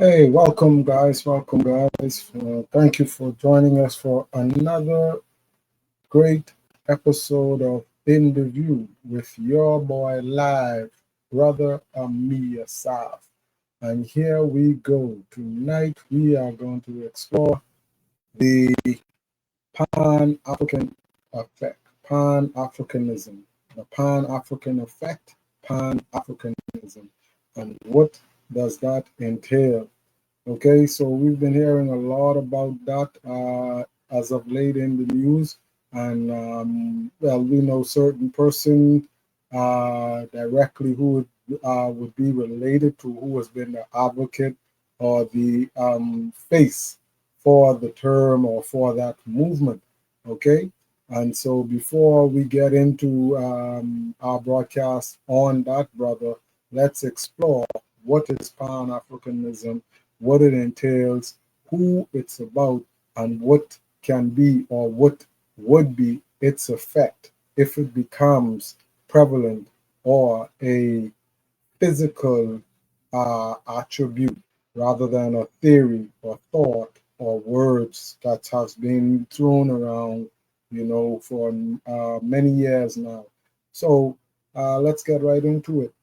Hey, welcome, guys. Welcome, guys. Thank you for joining us for another great episode of In the View with your boy live, brother Amir Saf. And here we go. Tonight we are going to explore the Pan African effect, Pan Africanism, the Pan African effect, Pan Africanism, and what does that entail? Okay, so we've been hearing a lot about that as of late in the news, and well, we know certain person directly who would be related to who has been the advocate or the face for the term or for that movement. Okay, and so before we get into our broadcast on that, brother, let's explore what is Pan Africanism, what it entails, who it's about, and what can be or what would be its effect if it becomes prevalent or a physical attribute rather than a theory or thought or words that has been thrown around, for many years now. So let's get right into it.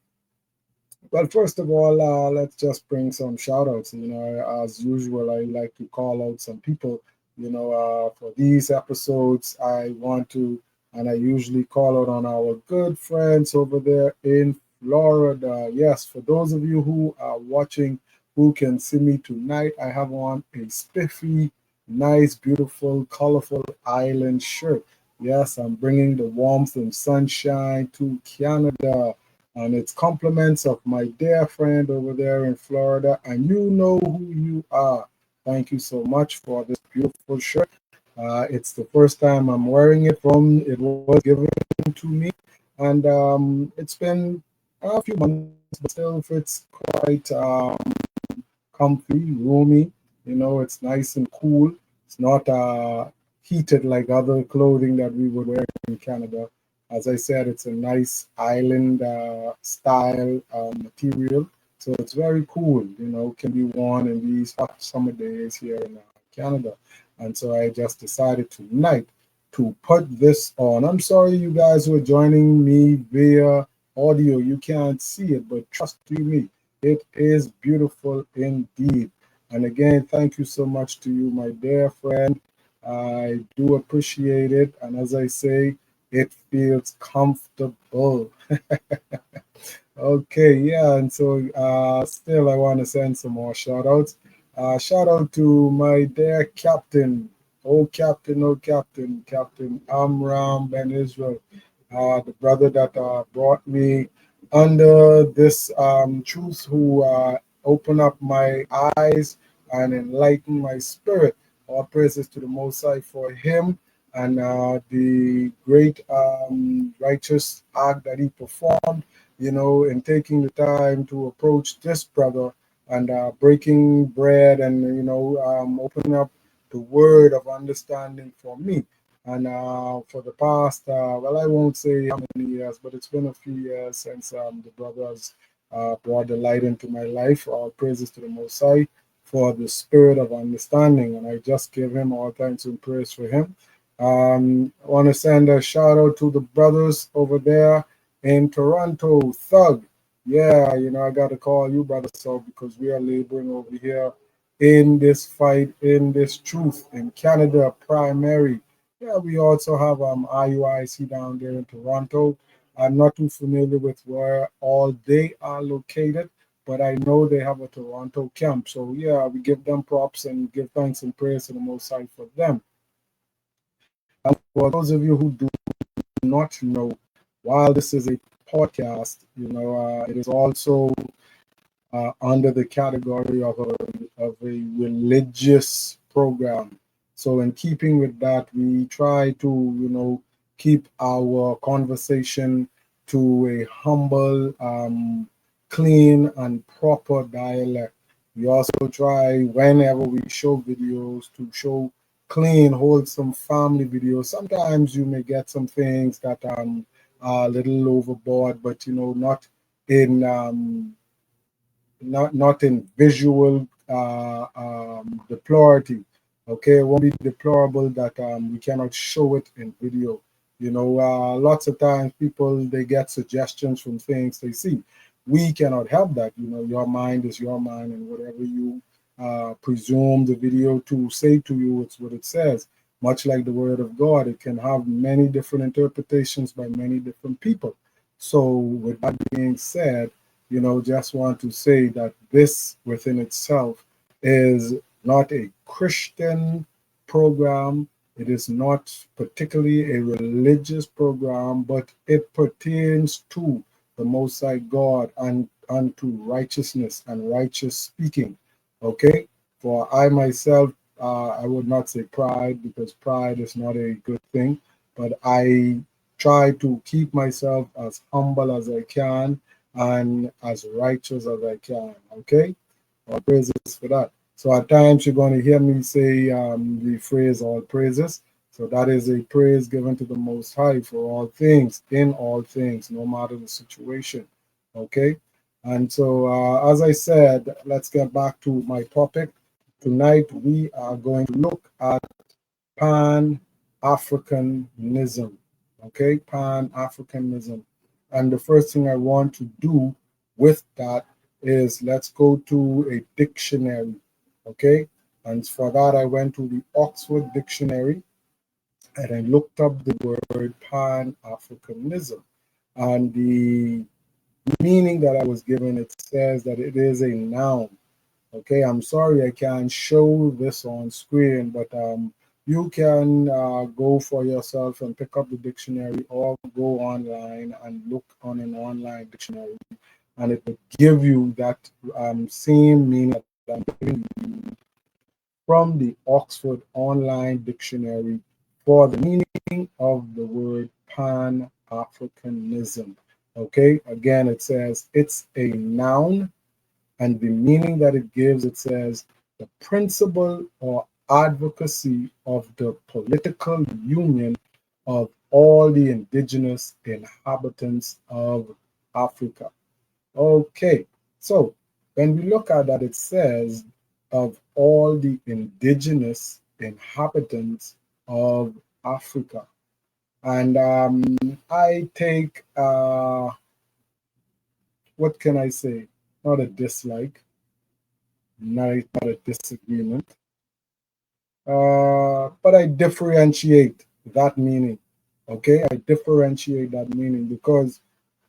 Well, first of all, let's just bring some shout outs. As usual, I like to call out some people. For these episodes, I want to, and I usually call out on our good friends over there in Florida. Yes, for those of you who are watching, who can see me tonight, I have on a spiffy, nice, beautiful, colorful island shirt. Yes, I'm bringing the warmth and sunshine to Canada, and it's compliments of my dear friend over there in Florida, and you know who you are. Thank you so much for this beautiful shirt. It's the first time I'm wearing it from it was given to me, and it's been a few months, but still fits quite comfy, roomy. It's nice and cool. It's not heated like other clothing that we would wear in Canada. As I said, it's a nice island style material. So it's very cool, can be worn in these hot summer days here in Canada. And so I just decided tonight to put this on. I'm sorry, you guys who are joining me via audio. You can't see it, but trust you me, it is beautiful indeed. And again, thank you so much to you, my dear friend. I do appreciate it. And as I say, it feels comfortable. Okay, yeah, and so still I want to send some more shout outs. Shout out to my dear captain, Captain Amram Ben Israel, the brother that brought me under this truth, who opened up my eyes and enlightened my spirit. All praises to the Most High for him and the great righteous act that he performed, in taking the time to approach this brother and breaking bread and, opening up the word of understanding for me. And for the past, well, I won't say how many years, but it's been a few years since the brothers brought the light into my life. All praises to the Most High for the spirit of understanding. And I just give him all thanks and praise for him. I want to send a shout out to the brothers over there in Toronto, Thug. Yeah, I got to call you, brother, so because we are laboring over here in this fight, in this truth in Canada primary. Yeah, we also have IUIC down there in Toronto. I'm not too familiar with where all they are located, but I know they have a Toronto camp. So yeah, we give them props and give thanks and praise to the Most High for them. For those of you who do not know, while this is a podcast, it is also under the category of a religious program. So, in keeping with that, we try to, keep our conversation to a humble, clean, and proper dialect. We also try, whenever we show videos, to show clean, wholesome family videos. Sometimes you may get some things that are a little overboard, but not in not in visual deplorative. Okay, it won't be deplorable that we cannot show it in video. You know, lots of times people they get suggestions from things they see. We cannot help that. You know, your mind is your mind, and whatever you presume the video to say to you, it's what it says. Much like the word of God, it can have many different interpretations by many different people. So, with that being said, you know, just want to say that this within itself is not a Christian program. It is not particularly a religious program, but it pertains to the Most High God and unto righteousness and righteous speaking. Okay? For I myself, I would not say pride because pride is not a good thing, but I try to keep myself as humble as I can and as righteous as I can. Okay? All praises for that. So at times you're going to hear me say the phrase all praises. So that is a praise given to the Most High for all things, in all things, no matter the situation. Okay? And so, as I said, let's get back to my topic. Tonight we are going to look at Pan Africanism. Okay? Pan Africanism. And the first thing I want to do with that is let's go to a dictionary. Okay? And for that, I went to the Oxford Dictionary and I looked up the word Pan Africanism. And the meaning that I was given, it says that it is a noun. Okay, I'm sorry I can't show this on screen, but you can go for yourself and pick up the dictionary or go online and look on an online dictionary, and it will give you that same meaning that I'm giving you from the Oxford Online Dictionary for the meaning of the word Pan Africanism. Okay, again, it says it's a noun, and the meaning that it gives, it says the principle or advocacy of the political union of all the indigenous inhabitants of Africa. Okay, so when we look at that, it says of all the indigenous inhabitants of Africa. And I take, what can I say? Not a dislike, not a disagreement, but I differentiate that meaning. Okay, I differentiate that meaning because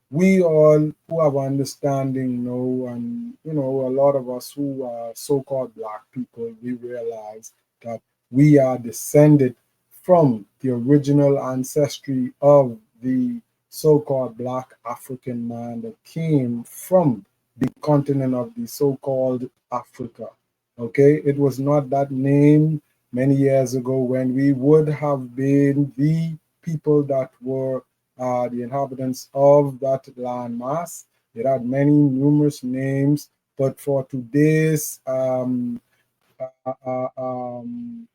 we all who have understanding know, and you know, a lot of us who are so-called black people, we realize that we are descended from the original ancestry of the so-called black African man that came from the continent of the so-called Africa. Okay, it was not that name many years ago when we would have been the people that were the inhabitants of that landmass. It had many numerous names, but for today's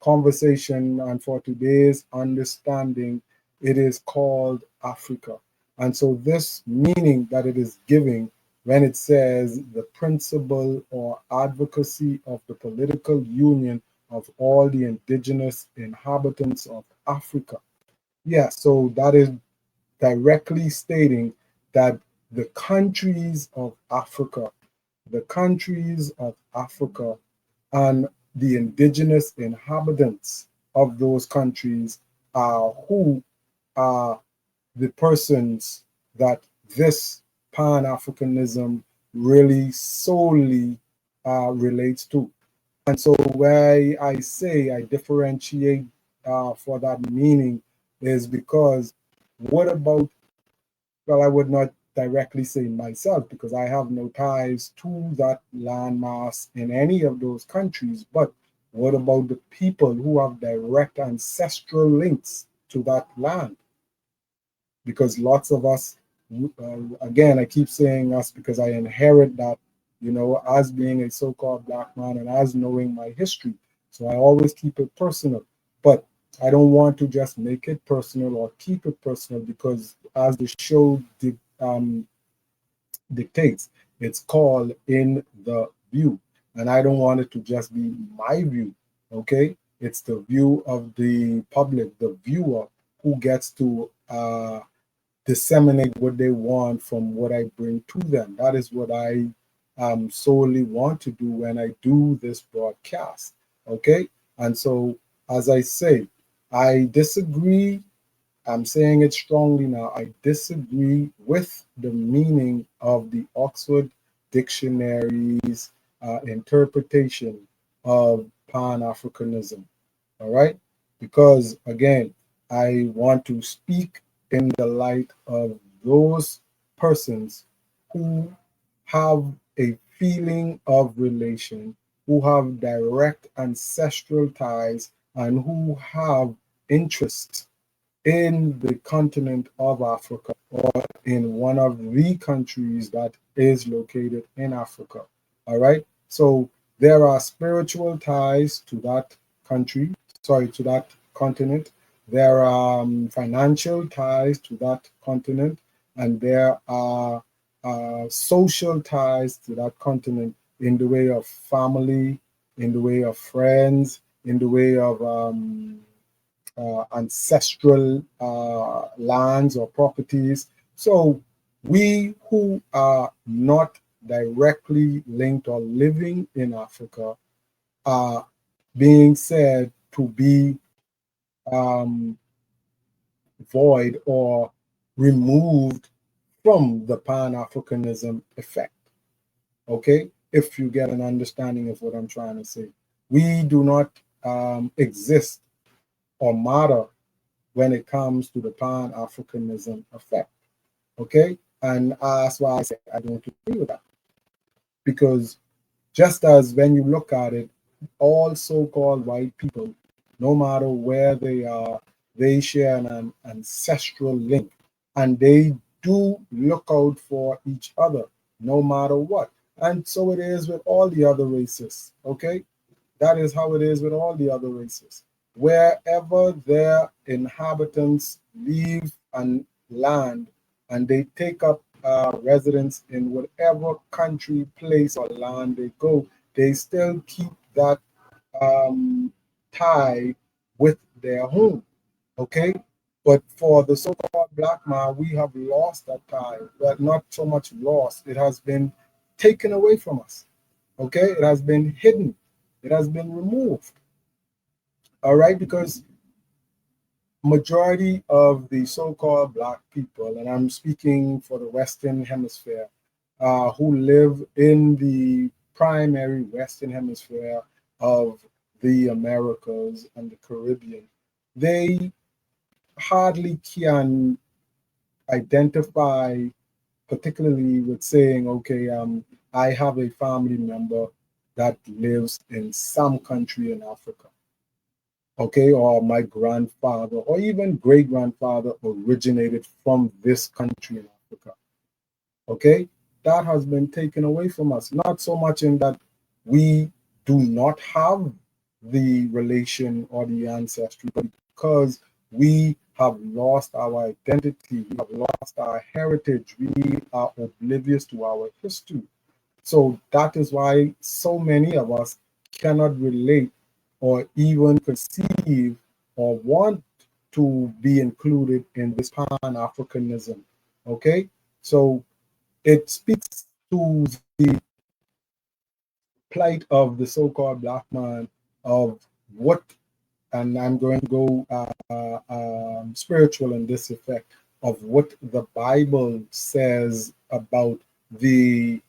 conversation and for today's understanding, it is called Africa. And so, this meaning that it is giving when it says the principle or advocacy of the political union of all the indigenous inhabitants of Africa. Yeah, so that is directly stating that the countries of Africa, the countries of Africa, and the indigenous inhabitants of those countries are who are the persons that this Pan Africanism really solely relates to. And so, why I say I differentiate for that meaning is because what about, well, I would not directly say myself because I have no ties to that landmass in any of those countries, but what about the people who have direct ancestral links to that land? Because lots of us, again, I keep saying us because I inherit that, you know, as being a so-called black man and as knowing my history. So I always keep it personal, but I don't want to just make it personal or keep it personal because as the show dictates, it's called In the View. And I don't want it to just be my view, okay? It's the view of the public, the viewer, who gets to disseminate what they want from what I bring to them. That is what I solely want to do when I do this broadcast, okay? And so, as I say, I disagree. I'm saying it strongly now. I disagree with the meaning of the Oxford Dictionary's interpretation of Pan Africanism. All right? Because again, I want to speak in the light of those persons who have a feeling of relation, who have direct ancestral ties, and who have interest in the continent of Africa or in one of the countries that is located in Africa. All right. So there are spiritual ties to that country, sorry, to that continent. There are financial ties to that continent, and there are social ties to that continent in the way of family, in the way of friends, in the way of ancestral lands or properties. So we who are not directly linked or living in Africa are being said to be um, void or removed from the Pan Africanism effect. Okay, if you get an understanding of what I'm trying to say, we do not exist or matter when it comes to the Pan Africanism effect. Okay, and that's why I say I don't agree with that, because just as when you look at it, all so-called white people, no matter where they are, they share an ancestral link, and they do look out for each other no matter what. And so it is with all the other races. Okay, that is how it is with all the other races. Wherever their inhabitants leave and land, and they take up residence in whatever country, place, or land they go, they still keep that tie with their home. Okay? But for the so called black man, we have lost that tie. But not so much lost, it has been taken away from us. Okay? It has been hidden, it has been removed. All right? Because majority of the so-called black people, and I'm speaking for the Western Hemisphere, who live in the primary Western Hemisphere of the Americas and the Caribbean, they hardly can identify, particularly with saying, okay, I have a family member that lives in some country in Africa, okay, or my grandfather or even great grandfather originated from this country in Africa, okay. That has been taken away from us, not so much in that we do not have the relation or the ancestry, but because we have lost our identity, we have lost our heritage, we are oblivious to our history. So that is why so many of us cannot relate or even conceive or want to be included in this Pan Africanism. Okay, so it speaks to the plight of the so called black man, of what, and I'm going to go spiritual in this effect, of what the Bible says about the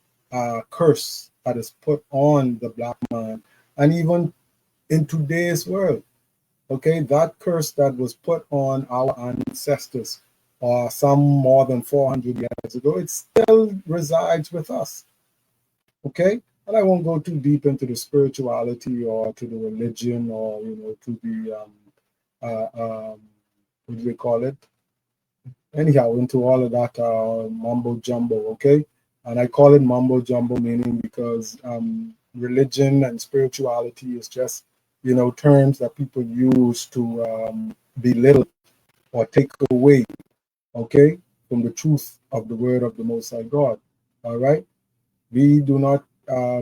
curse that is put on the black man, and even in today's world. Okay, that curse that was put on our ancestors, some more than 400 years ago, it still resides with us. Okay, and I won't go too deep into the spirituality or to the religion or to the what do they call it? Anyhow, into all of that mumbo jumbo. Okay, and I call it mumbo jumbo meaning because religion and spirituality is just terms that people use to belittle or take away, okay, from the truth of the word of the Most High God. All right, we do not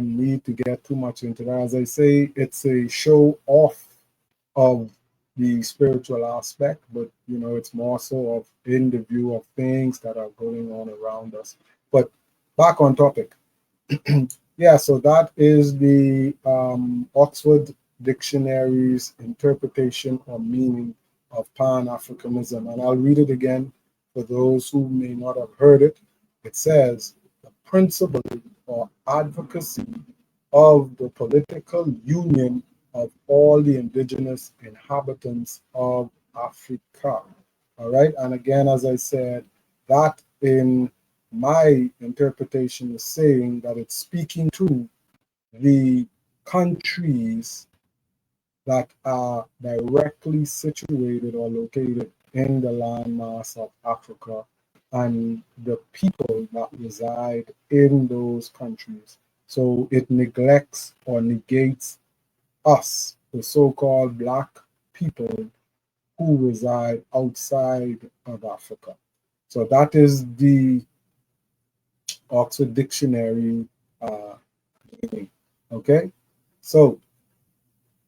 need to get too much into that. As I say, it's a show off of the spiritual aspect, but it's more so of in the view of things that are going on around us. But back on topic. Yeah, so that is the Oxford Dictionary's interpretation or meaning of Pan Africanism. And I'll read it again for those who may not have heard it. It says, the principle or advocacy of the political union of all the indigenous inhabitants of Africa. All right. And again, as I said, that in my interpretation is saying that it's speaking to the countries that are directly situated or located in the landmass of Africa and the people that reside in those countries. So it neglects or negates us, the so called Black people who reside outside of Africa. So that is the Oxford Dictionary meaning. Okay, so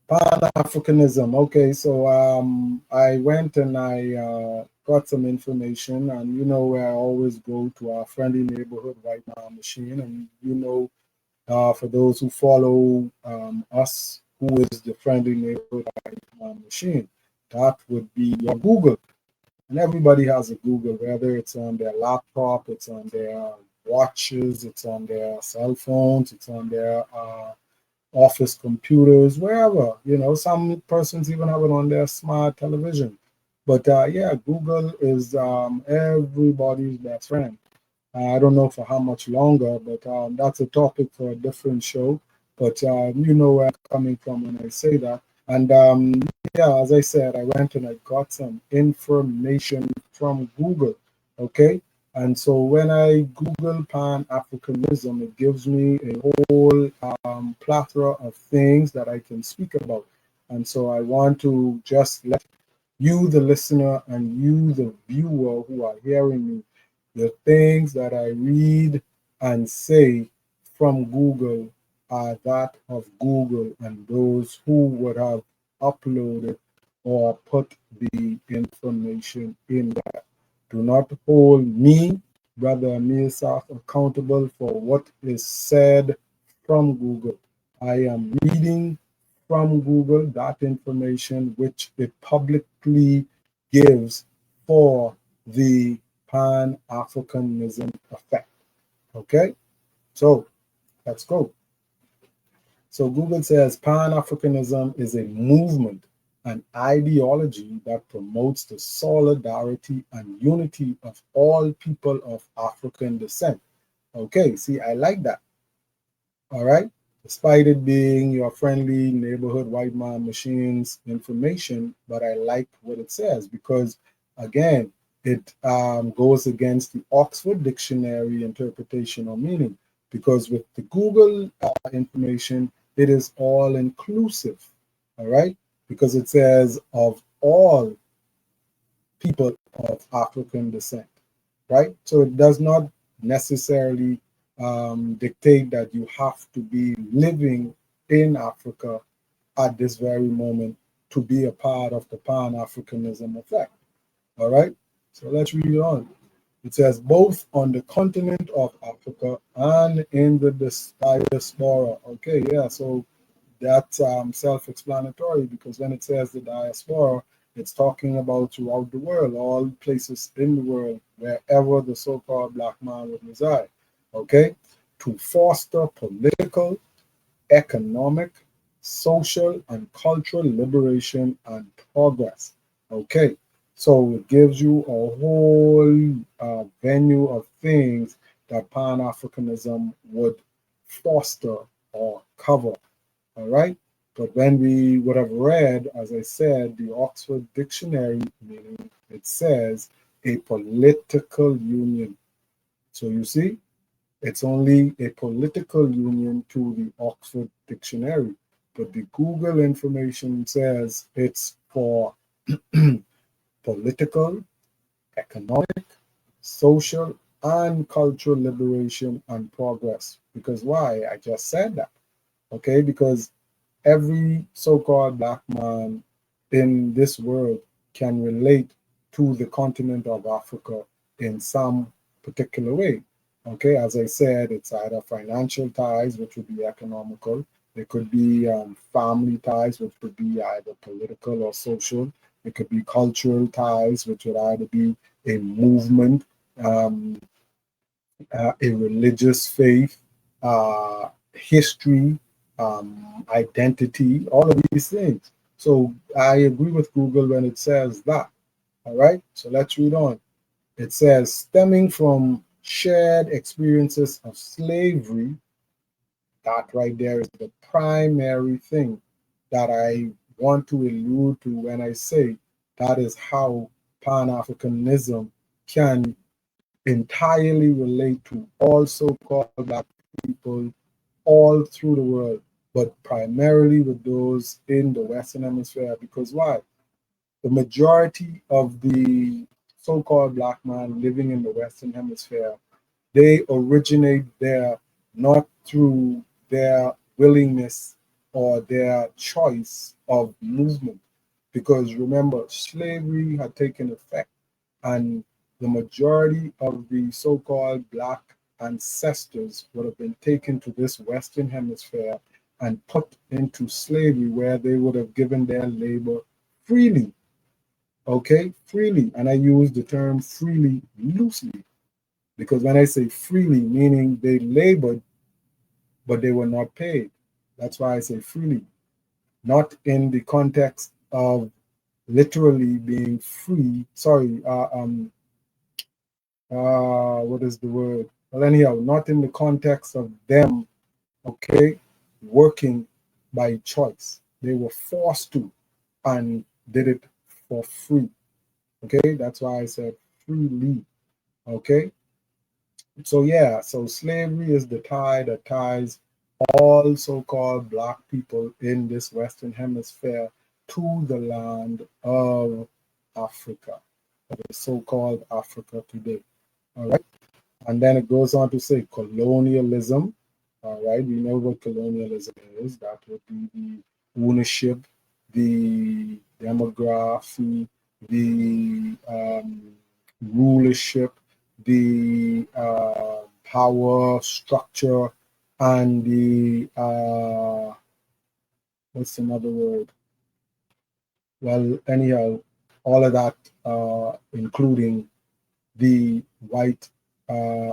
Pan Africanism. Okay, so I went and I got some information, and where I always go to our friendly neighborhood White Man Machine, and for those who follow us, who is the friendly neighborhood White Man Machine, that would be your Google. And everybody has a Google, whether it's on their laptop, it's on their watches, it's on their cell phones, it's on their office computers, wherever. Some persons even have it on their smart television. But yeah, Google is everybody's best friend. I don't know for how much longer, but that's a topic for a different show. But you know where I'm coming from when I say that. And yeah, as I said, I went and I got some information from Google. Okay. And so when I Google Pan Africanism, it gives me a whole plethora of things that I can speak about. And so I want to just let you, the listener, and you, the viewer who are hearing me, the things that I read and say from Google are that of Google and those who would have uploaded or put the information in that. Do not hold me, Brother Amir Saf, accountable for what is said from Google. I am reading from Google that information which it publicly gives for the Pan Africanism effect. Okay, so let's go. So Google says Pan Africanism is a movement, an ideology that promotes the solidarity and unity of all people of African descent. Okay, see, I like that. All right. Despite it being your friendly neighborhood White Man Machine's information, but I like what it says because, again, it goes against the Oxford Dictionary interpretation or meaning. Because with the Google information, it is all inclusive. All right. Because it says of all people of African descent. Right. So it does not necessarily dictate that you have to be living in Africa at this very moment to be a part of the Pan Africanism effect. All right, so let's read on. It says both on the continent of Africa and in the diaspora. Okay, yeah, so that's self explanatory because when it says the diaspora, it's talking about throughout the world, all places in the world, wherever the so called Black man would reside. Okay, to foster political, economic, social, and cultural liberation and progress. Okay, so it gives you a whole venue of things that Pan Africanism would foster or cover. All right. But when we would have read, as I said, the Oxford Dictionary meaning, it says a political union. So you see, it's only a political union to the Oxford Dictionary. But the Google information says it's for political, economic, social, and cultural liberation and progress. Because why? I just said that. Okay, because every so-called black man in this world can relate to the continent of Africa in some particular way. Okay, as I said, it's either financial ties, which would be economical. It could be family ties, which would be either political or social. It could be cultural ties, which would either be a movement, um, a religious faith, history, identity, all of these things. So I agree with Google when it says that. All right, so let's read on. It says, stemming from shared experiences of slavery, that right there is the primary thing that I want to allude to when I say that is how Pan Africanism can entirely relate to all so-called black people all through the world, but primarily with those in the Western Hemisphere. Because why? The majority of the so-called black man living in the Western Hemisphere, they originate there not through their willingness or their choice of movement. Because remember, slavery had taken effect, and the majority of the so-called black ancestors would have been taken to this Western Hemisphere and put into slavery where they would have given their labor freely. Okay, freely. And I use the term freely loosely because when I say freely, meaning they labored, but they were not paid. That's why I say freely, not in the context of literally being free. Sorry, what is the word? Well, anyhow, not in the context of them, okay, working by choice. They were forced to and did it for free. Okay, that's why I said freely. Okay, so yeah, so slavery is the tie that ties all so-called black people in this Western Hemisphere to the land of Africa, the so-called Africa today. All right. And then it goes on to say colonialism. All right, we know what colonialism is. That would be the ownership, the demography, the rulership, the power structure, and the what's another word? Well, anyhow, all of that, including the white,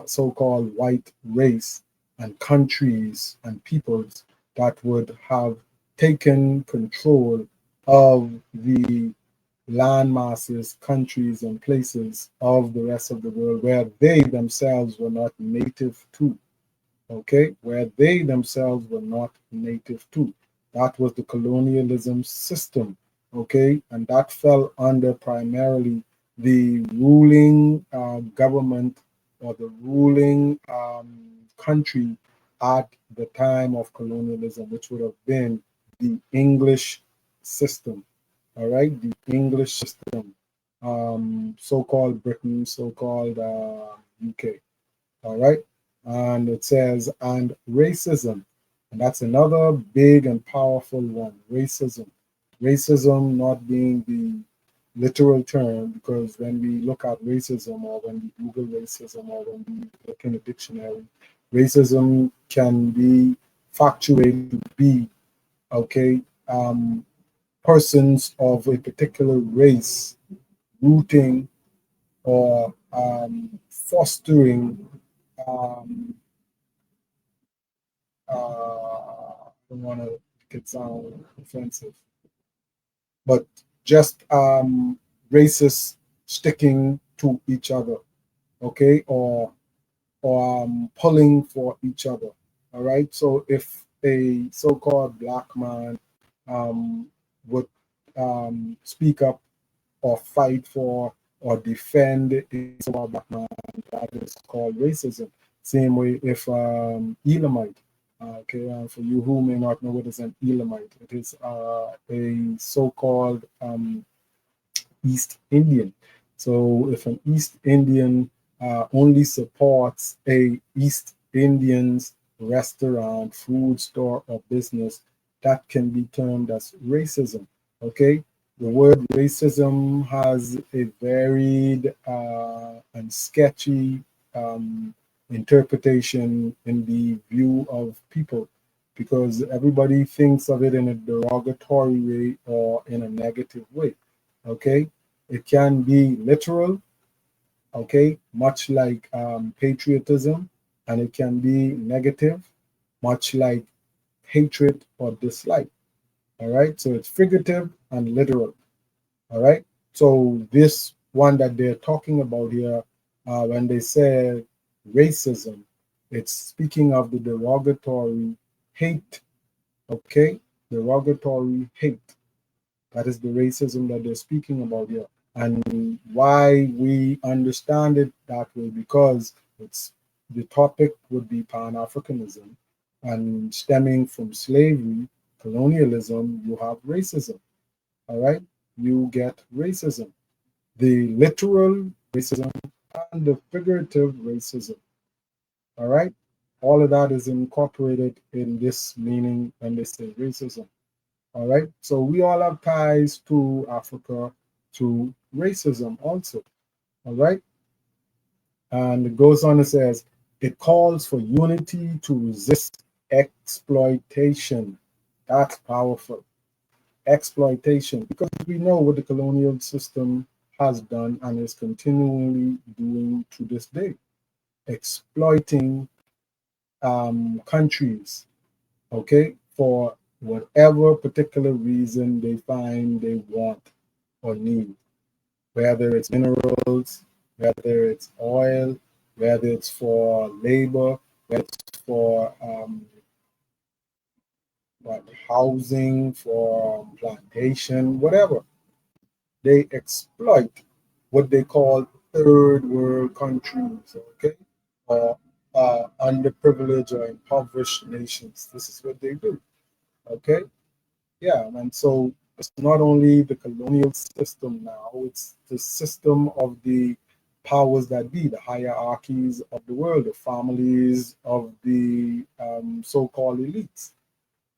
so-called white race and countries and peoples that would have taken control of the land masses, countries, and places of the rest of the world where they themselves were not native to. Okay, where they themselves were not native to. That was the colonialism system. Okay, and that fell under primarily the ruling government or the ruling country at the time of colonialism, which would have been the English system. All right, the English system, so-called Britain, so-called UK. All right. And it says, and racism. And that's another big and powerful one, racism. Racism not being the literal term, because when we look at racism or when we Google racism or when we look in a dictionary, racism can be factuated to be, okay, persons of a particular race rooting or fostering um, I don't want to get sound offensive, but just racists sticking to each other, okay, or pulling for each other. All right. So if a so-called black man would speak up or fight for or defend a so-called black man, that is called racism. Same way if Elamite, okay, for you who may not know what is an Elamite, it is a so-called East Indian. So if an East Indian only supports a East Indians restaurant, food store, or business, that can be termed as racism. Okay, the word racism has a varied and sketchy interpretation in the view of people, because everybody thinks of it in a derogatory way or in a negative way. Okay, it can be literal, okay, much like patriotism, and it can be negative, much like hatred or dislike. All right, so it's figurative and literal. All right, so this one that they're talking about here, when they say racism, it's speaking of the derogatory hate, okay, derogatory hate. That is the racism that they're speaking about here. And why we understand it that way, because it's the topic would be Pan Africanism, and stemming from slavery, colonialism, you have racism. All right, you get racism, the literal racism and the figurative racism. All right, all of that is incorporated in this meaning when they say racism. All right. So we all have ties to Africa, to racism also. All right. And it goes on and says, it calls for unity to resist exploitation. That's powerful. Exploitation. Because we know what the colonial system has done and is continually doing to this day, exploiting countries, okay, for whatever particular reason they find they want or need, whether it's minerals, whether it's oil, whether it's for labor, whether it's for what, housing, for plantation, whatever. They exploit what they call third world countries, okay, or underprivileged or impoverished nations. This is what they do, okay. Yeah, and so it's not only the colonial system now, it's the system of the powers that be, the hierarchies of the world, the families of the so called elites.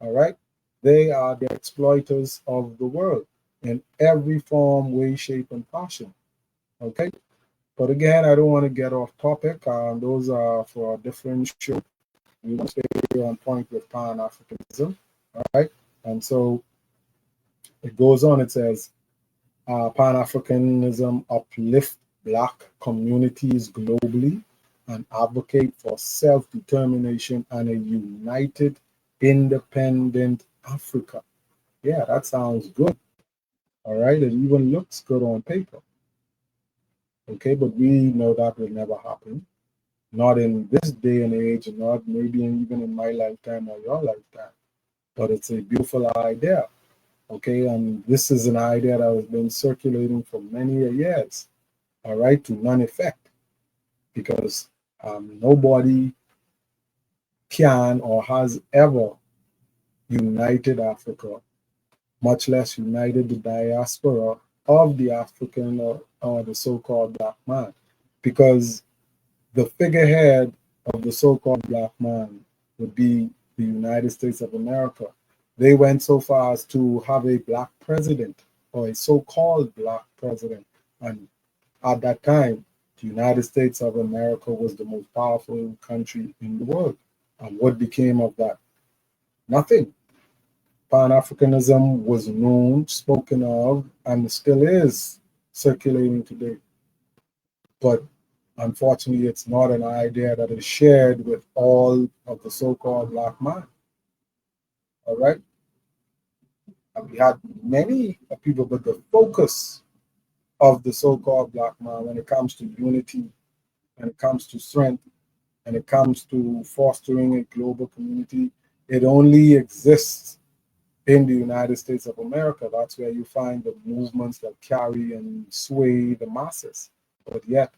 All right? They are the exploiters of the world in every form, way, shape, and fashion. Okay? But again, I don't want to get off topic. Those are for a different show. We want to stay on point with Pan Africanism. All right? And so it goes on, it says, Pan Africanism uplift Black communities globally and advocate for self determination and a united, independent Africa. Yeah, that sounds good. All right. It even looks good on paper. Okay. But we know that will never happen. Not in this day and age, and not maybe even in my lifetime or your lifetime. But it's a beautiful idea. Okay, and this is an idea that has been circulating for many years, all right, to none effect, because nobody can or has ever united Africa, much less united the diaspora of the African or the so-called black man, because the figurehead of the so-called black man would be the United States of America. They went so far as to have a black president, or a so-called black president. And at that time, the United States of America was the most powerful country in the world. And what became of that? Nothing. Pan-Africanism was known, spoken of, and still is circulating today. But unfortunately, it's not an idea that is shared with all of the so-called black man. All right. And we had many people, but the focus of the so-called black man when it comes to unity, when it comes to strength, when it comes to fostering a global community, it only exists in the United States of America. That's where you find the movements that carry and sway the masses. But yet,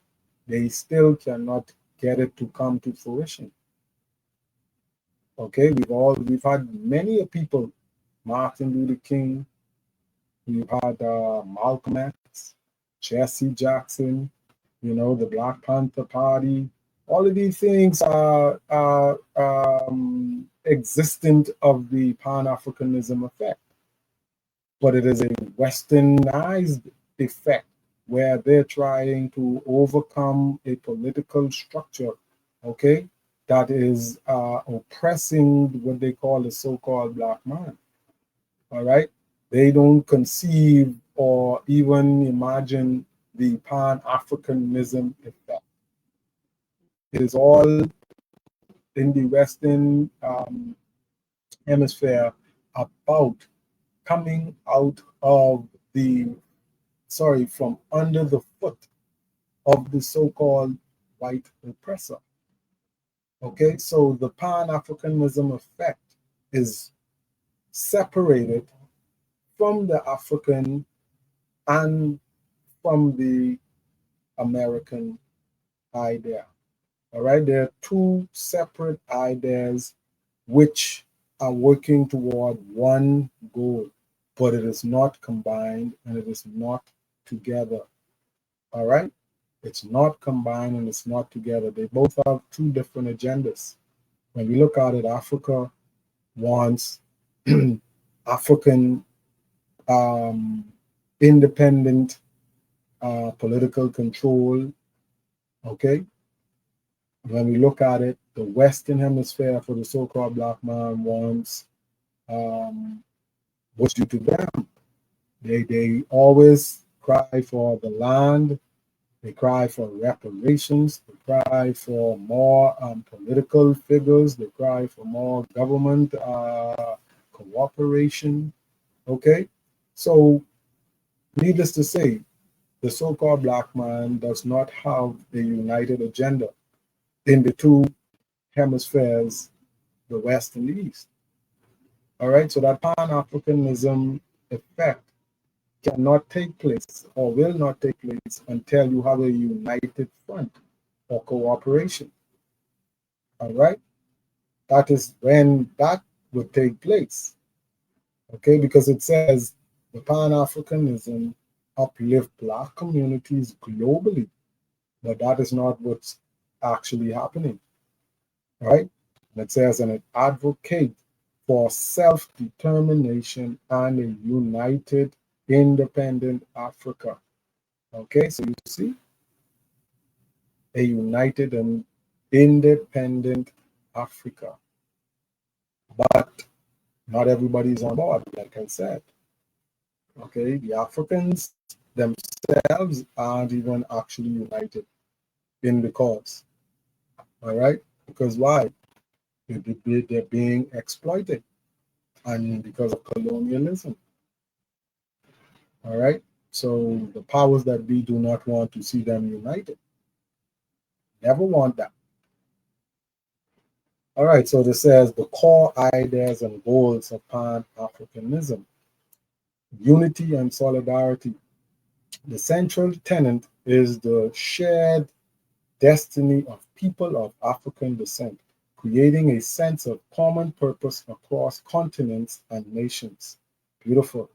they still cannot get it to come to fruition. Okay, we've had many people, Martin Luther King, we've had Malcolm X, Jesse Jackson, the Black Panther Party. All of these things are existent of the Pan Africanism effect, but it is a westernized effect where they're trying to overcome a political structure, okay, that is oppressing what they call the so-called black man. All right, they don't conceive or even imagine the Pan-Africanism effect. It is all in the Western hemisphere about coming out of from under the foot of the so-called white oppressor. Okay, so the Pan-Africanism effect is separated from the African and from the American idea. All right, there are two separate ideas which are working toward one goal, but it is not combined and it is not together. All right, it's not combined and it's not together. They both have two different agendas. When we look at it, Africa wants African independent political control. Okay, when we look at it, the Western Hemisphere for the so-called black man wants what's due to them. They always cry for the land. They cry for reparations. They cry for more political figures. They cry for more government cooperation. Okay, so needless to say, the so-called black man does not have a united agenda in the two hemispheres, the West and the East. All right, so that Pan-Africanism effect cannot take place or will not take place until you have a united front or cooperation. All right, that is when that would take place. Okay, because it says the Pan-Africanism uplift black communities globally, but that is not what's actually happening. Right? And it says, and it advocates for self-determination and a united, independent Africa. Okay, so you see, a united and independent Africa. But not everybody's on board, like I said. Okay, the Africans themselves aren't even actually united in the cause. All right, because why? They're being exploited, and because of colonialism. All right, so the powers that be do not want to see them united. Never want that. All right, so this says the core ideas and goals of Pan-Africanism: unity and solidarity. The central tenet is the shared destiny of people of African descent, creating a sense of common purpose across continents and nations. Beautiful.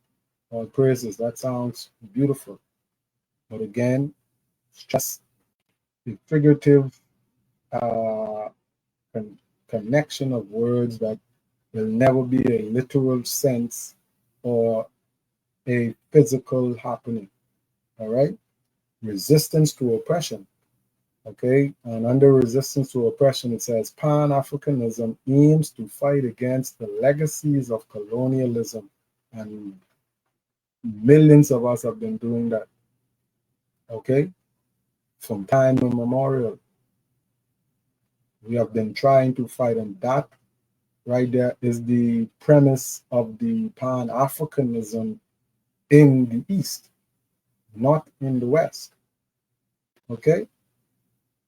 All praises. That sounds beautiful. But again, it's just a figurative uh, connection of words that will never be a literal sense or a physical happening. All right? Resistance to oppression. Okay, and under resistance to oppression, it says Pan-Africanism aims to fight against the legacies of colonialism, and millions of us have been doing that. Okay, from time immemorial, we have been trying to fight, and that right there is the premise of the Pan-Africanism in the East, not in the West. Okay,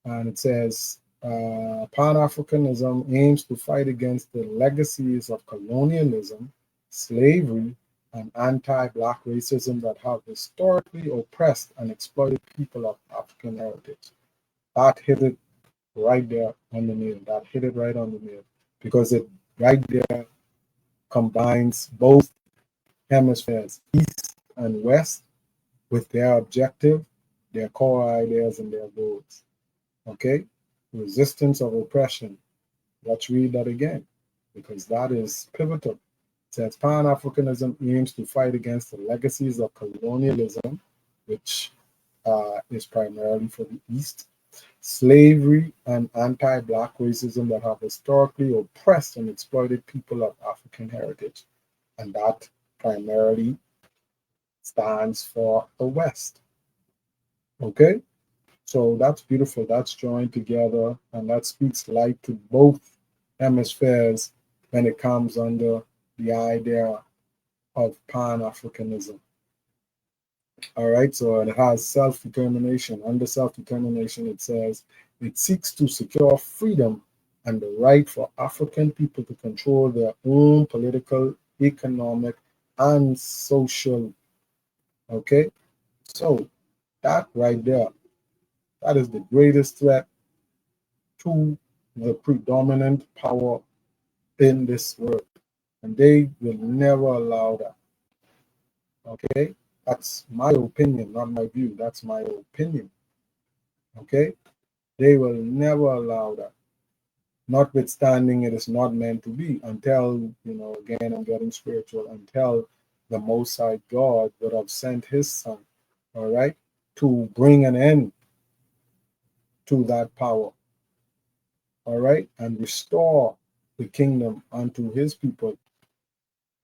and it says Pan-Africanism aims to fight against the legacies of colonialism, slavery, and anti-Black racism that have historically oppressed and exploited people of African heritage. That hit it right there on the nail. That hit it right on the nail because it right there combines both hemispheres, East and West, with their objective their core ideas and their goals. Okay? Resistance of oppression. Let's read that again because that is pivotal. It says Pan Africanism aims to fight against the legacies of colonialism, which is primarily for the East, slavery, and anti Black racism that have historically oppressed and exploited people of African heritage. And that primarily stands for the West. Okay? So that's beautiful. That's joined together, and that speaks light to both hemispheres when it comes under the idea of Pan Africanism. All right, so it has self determination. Under self determination, it says it seeks to secure freedom and the right for African people to control their own political, economic, and social. Okay, so that right there, that is the greatest threat to the predominant power in this world. And they will never allow that. Okay? That's my opinion, not my view. That's my opinion. Okay? They will never allow that. Notwithstanding, it is not meant to be until, again, I'm getting spiritual, until the Most High God would have sent his son, all right, to bring an end to that power, all right, and restore the kingdom unto his people.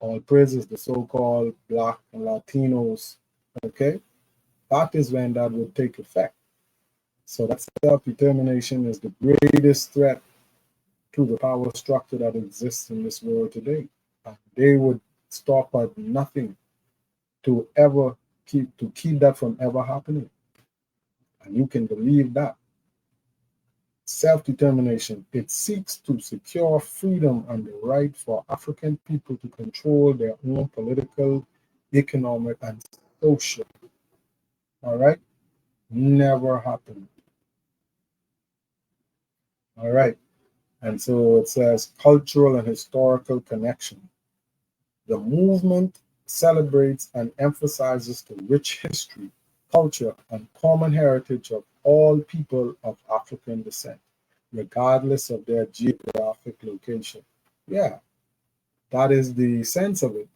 All praises the so-called Black and Latinos, okay? That is when that would take effect. So that self-determination is the greatest threat to the power structure that exists in this world today. And they would stop at nothing to keep that from ever happening. And you can believe that. Self-determination, it seeks to secure freedom and the right for African people to control their own political, economic, and social. All right? Never happened. All right. And so it says cultural and historical connection. The movement celebrates and emphasizes the rich history, culture, and common heritage of all people of African descent, regardless of their geographic location. Yeah, that is the sense of it.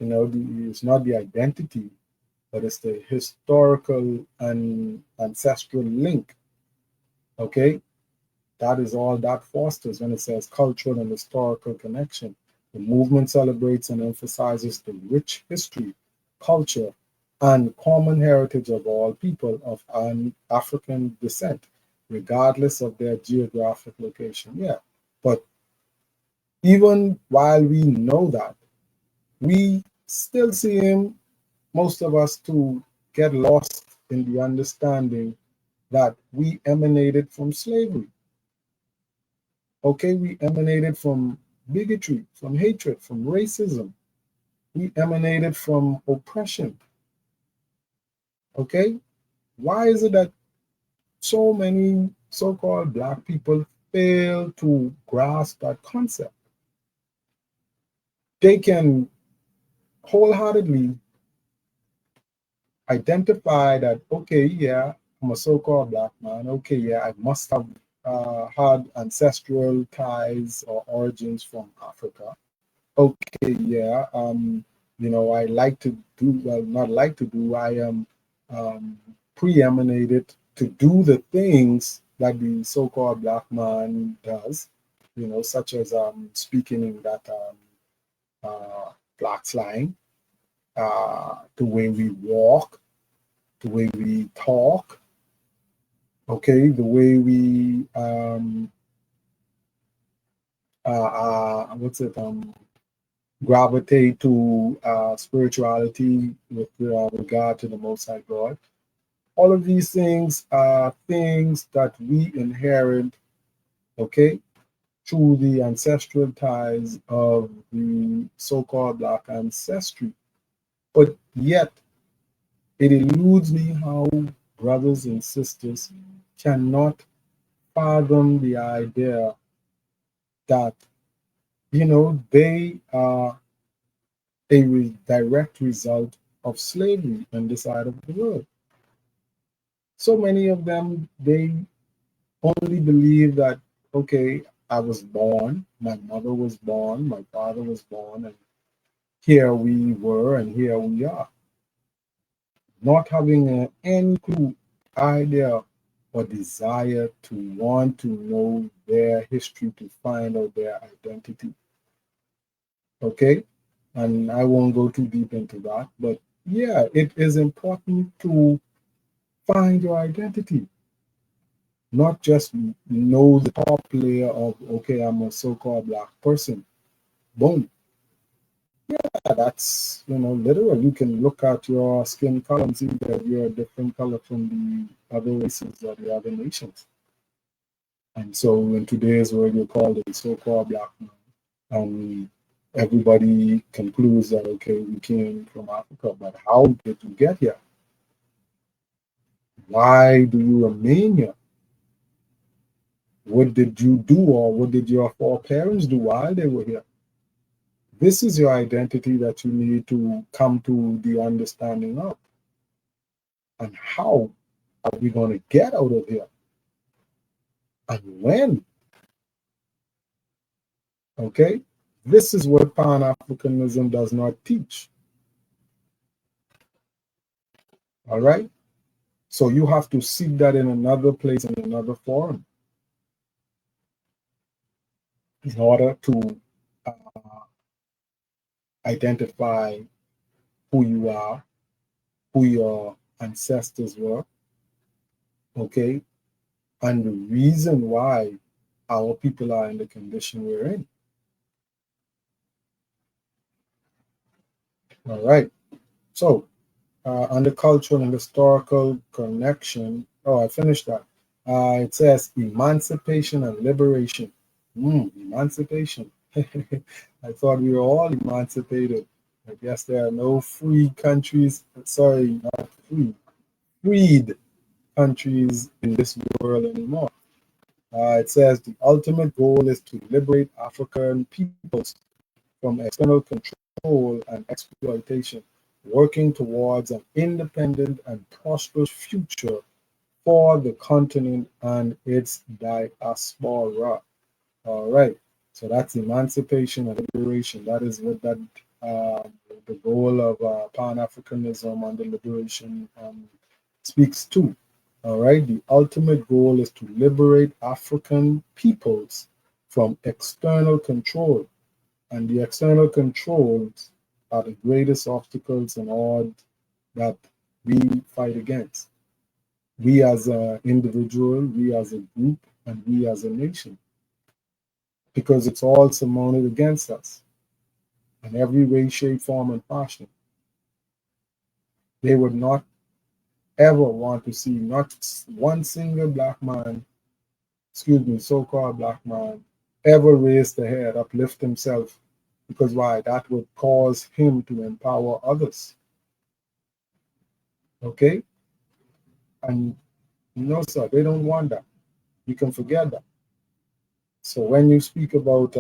It's not the identity, but it's the historical and ancestral link. Okay, that is all that fosters when it says cultural and historical connection. The movement celebrates and emphasizes the rich history, culture, and common heritage of all people of an African descent, regardless of their geographic location. Yeah, but even while we know that, we still seem, most of us, to get lost in the understanding that we emanated from slavery. Okay, we emanated from bigotry, from hatred, from racism. We emanated from oppression. Okay, why is it that so many so-called Black people fail to grasp that concept? They can wholeheartedly identify that, okay, yeah, I'm a so-called Black man. Okay, yeah, I must have had ancestral ties or origins from Africa. Okay, yeah, I like to do, well, not like to do, I am preeminated to do the things that the so-called Black man does, such as speaking in that Black slang, the way we walk, the way we talk, okay, the way we what's it gravitate to spirituality with regard to the Most High God. All of these things are things that we inherit, okay, through the ancestral ties of the so-called Black ancestry. But yet, it eludes me how brothers and sisters cannot fathom the idea that, they are a direct result of slavery on this side of the world. So many of them, they only believe that, okay, I was born, my mother was born, my father was born, and here we were, and here we are, not having any clue, idea, or desire to want to know their history, to find out their identity. Okay? And I won't go too deep into that, but yeah, it is important to find your identity, not just know the top layer of, okay, I'm a so called black person. Boom. Yeah, that's, literal. You can look at your skin color and see that you're a different color from the other races or the other nations. And so in today's world, you're called a so called black man. And everybody concludes that, okay, we came from Africa, but how did you get here? Why do you remain here? What did you do, or what did your foreparents do while they were here? This is your identity that you need to come to the understanding of. And how are we going to get out of here? And when? Okay? This is what Pan Africanism does not teach. All right? So you have to seek that in another place, in another forum, in order to uh, identify who you are, who your ancestors were, okay, and the reason why our people are in the condition we're in. All right. So, on the cultural and historical connection, oh, I finished that. It says emancipation and liberation. Emancipation. I thought we were all emancipated. I guess there are no free countries, sorry, not free, freed countries in this world anymore. It says the ultimate goal is to liberate African peoples from external control and exploitation, working towards an independent and prosperous future for the continent and its diaspora. All right. So that's emancipation and liberation. That is what that the goal of Pan Africanism and the liberation speaks to. All right. The ultimate goal is to liberate African peoples from external control, and the external controls are the greatest obstacles and odds that we fight against. We as an individual, we as a group, and we as a nation, because it's all surmounted against us in every way, shape, form, and fashion. They would not ever want to see not one single black man, excuse me, so called black man, ever raise the head, uplift himself, because why? That would cause him to empower others. Okay? And no, sir, they don't want that. You can forget that. So when you speak about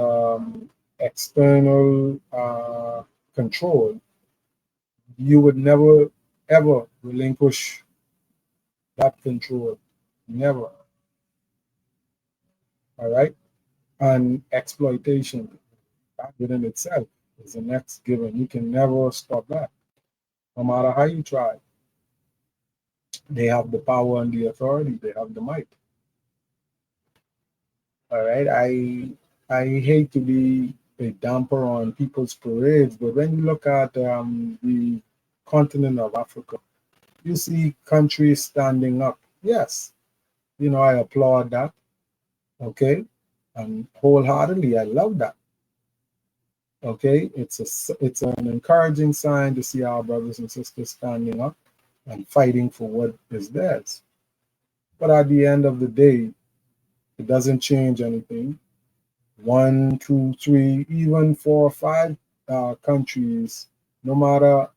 external control, you would never ever relinquish that control. Never. All right? And exploitation, that within itself is the next given. You can never stop that. No matter how you try. They have the power and the authority, they have the might. All right. I hate to be a damper on people's parades, but when you look at the continent of Africa, you see countries standing up. Yes, I applaud that. Okay, and wholeheartedly, I love that. Okay, it's an encouraging sign to see our brothers and sisters standing up and fighting for what is theirs. But at the end of the day, it doesn't change anything. One, two, three, even four or five countries, no matter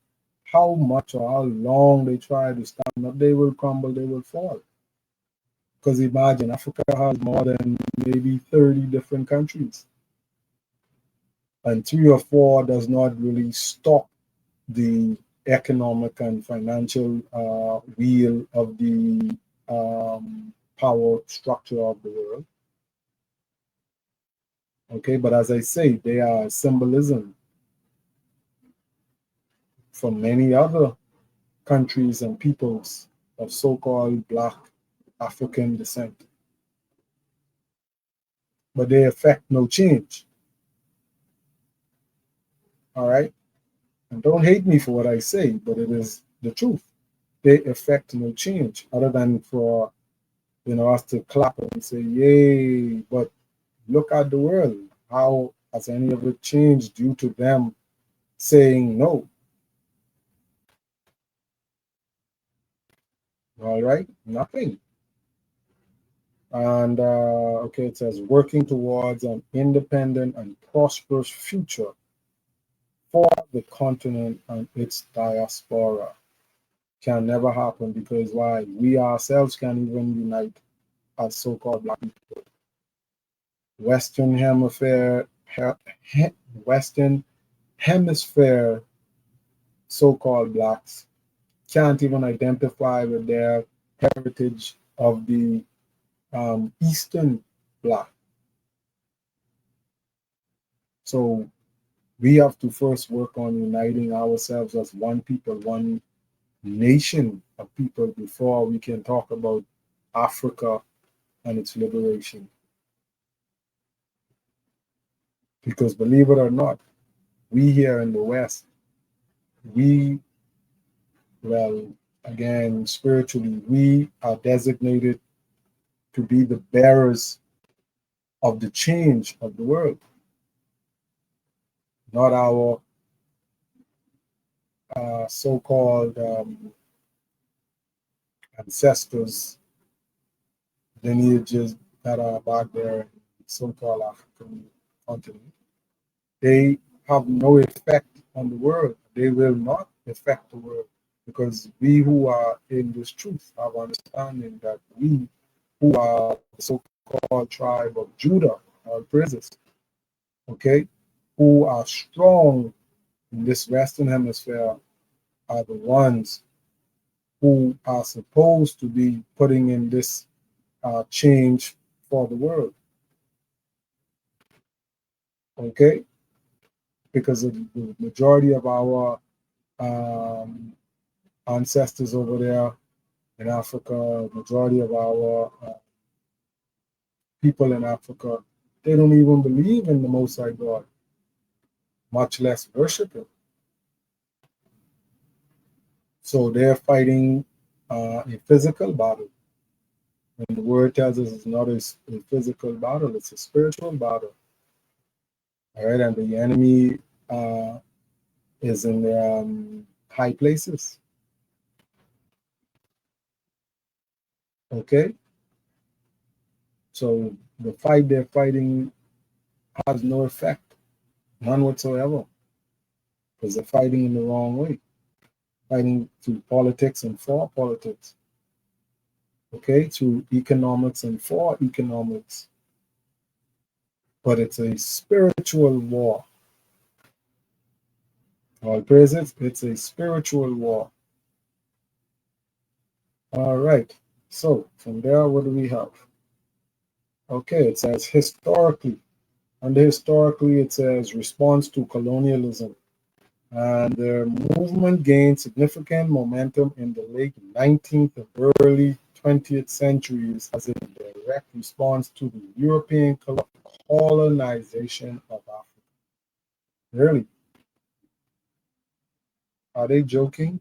how much or how long they try to stand up, they will crumble, they will fall. Because imagine, Africa has more than maybe 30 different countries, and three or four does not really stop the economic and financial wheel of the power structure of the world. Okay, but as I say, they are symbolism for many other countries and peoples of so-called Black African descent. But they affect no change. All right? And don't hate me for what I say, but it is the truth. They affect no change other than for us to clap and say, yay, but look at the world. How has any of it changed due to them saying no? All right, nothing. And okay, it says working towards an independent and prosperous future for the continent and its diaspora can never happen because why? We ourselves can't even unite as so-called Black people. Western Hemisphere, Western Hemisphere so-called Blacks can't even identify with their heritage of the Eastern Black. So we have to first work on uniting ourselves as one people, one nation of people before we can talk about Africa and its liberation. Because believe it or not, we here in the West, we, well, again, spiritually, we are designated to be the bearers of the change of the world, not our so-called ancestors, lineages that are back there in the so-called African continent. They have no effect on the world. They will not affect the world because we who are in this truth have understanding that we who are the so-called tribe of Judah, our praises, okay, who are strong in this Western Hemisphere are the ones who are supposed to be putting in this change for the world, okay? Because of the majority of our um, ancestors over there in Africa, majority of our people in Africa, they don't even believe in the Most High God, much less worship Him. So they're fighting a physical battle. And the word tells us it's not a physical battle, it's a spiritual battle. All right, and the enemy is in the high places. Okay, so the fight they're fighting has no effect, none whatsoever, because they're fighting in the wrong way, fighting through politics and for politics. Okay, through economics and for economics, but it's a spiritual war. All praises, it's a spiritual war. All right, so from there, what do we have? Okay, it says historically. Under historically, it says response to colonialism. And the movement gained significant momentum in the late 19th and early 20th centuries as a direct response to the European colonization of Africa. Really? Are they joking?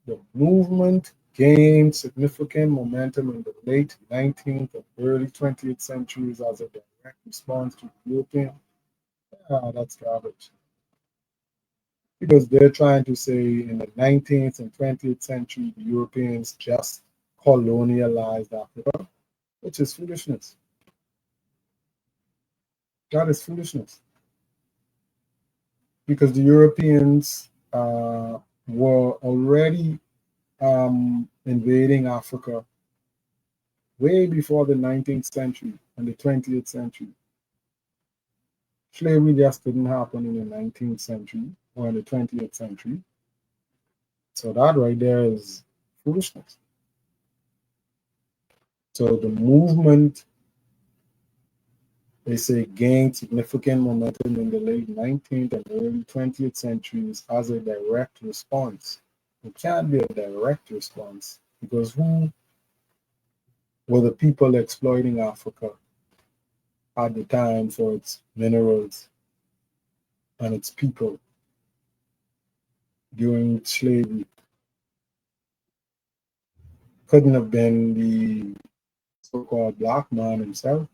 The movement gained significant momentum in the late 19th and early 20th centuries as a direct response to European. That's garbage. Because they're trying to say in the 19th and 20th century, the Europeans just colonialized Africa, which is foolishness. That is foolishness. Because the Europeans were already invading Africa way before the 19th century and the 20th century. Slavery just didn't happen in the 19th century or in the 20th century. So that right there is foolishness. So the movement, they say, gained significant momentum in the late 19th and early 20th centuries as a direct response. It can't be a direct response because who were the people exploiting Africa at the time for its minerals and its people during slavery? Couldn't have been the so-called black man himself.